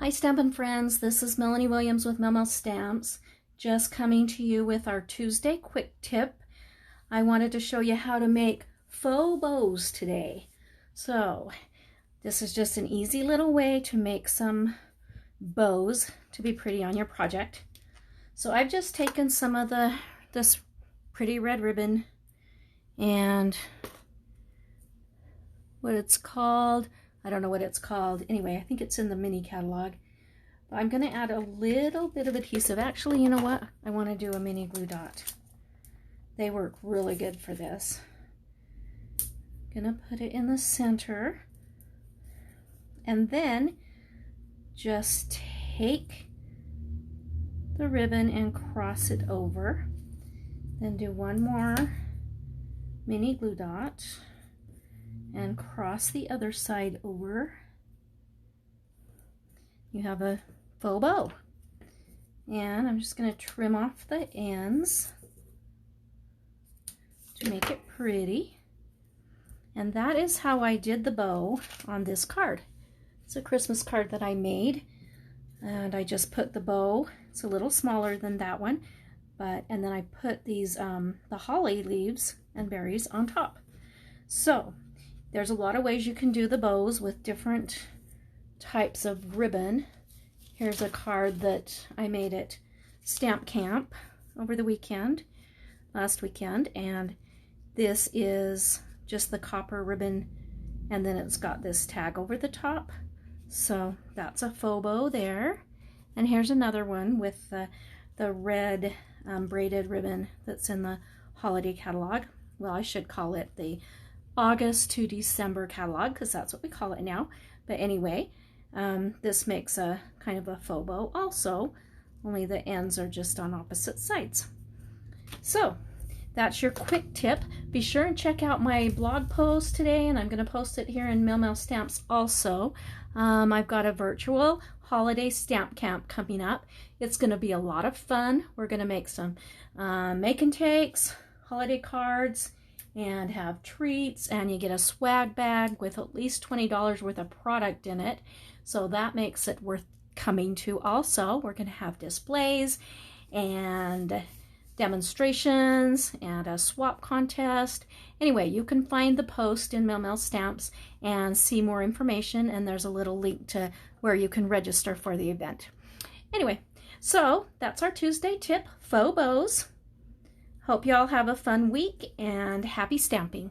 Hi Stampin' Friends, this is Melanie Williams with MelMel Stamps, just coming to you with our Tuesday quick tip. I wanted to show you how to make faux bows today. So this is just an easy little way to make some bows to be pretty on your project. So I've just taken some of this pretty red ribbon and what it's called, I don't know what it's called. Anyway, I think it's in the mini catalog. But I'm going to add a little bit of adhesive. Actually, you know what? I want to do a mini glue dot. They work really good for this. I'm going to put it in the center. And then just take the ribbon and cross it over. Then do one more mini glue dot. And cross the other side over. You have a faux bow. And I'm just going to trim off the ends to make it pretty. And that is how I did the bow on this card. It's a Christmas card that I made. And I just put the bow, it's a little smaller than that one, and then I put these, the holly leaves and berries on top. So, there's a lot of ways you can do the bows with different types of ribbon. Here's a card that I made at Stamp Camp over the weekend, last weekend, and this is just the copper ribbon, and then it's got this tag over the top. So that's a faux bow there. And here's another one with the red braided ribbon that's in the holiday catalog. Well, I should call it the August to December catalog because that's what we call it now. But anyway, this makes a kind of a faux bow also, only the ends are just on opposite sides. So that's your quick tip. Be sure and check out my blog post today, and I'm going to post it here in MelMel Stamps also. I've got a virtual holiday stamp camp coming up. It's going to be a lot of fun. We're going to make some make and takes, holiday cards, and have treats, and you get a swag bag with at least $20 worth of product in it. So that makes it worth coming to also. We're going to have displays and demonstrations and a swap contest. Anyway, you can find the post in MelMel Stamps and see more information, and there's a little link to where you can register for the event. Anyway, so that's our Tuesday tip, faux bows. Hope y'all have a fun week and happy stamping.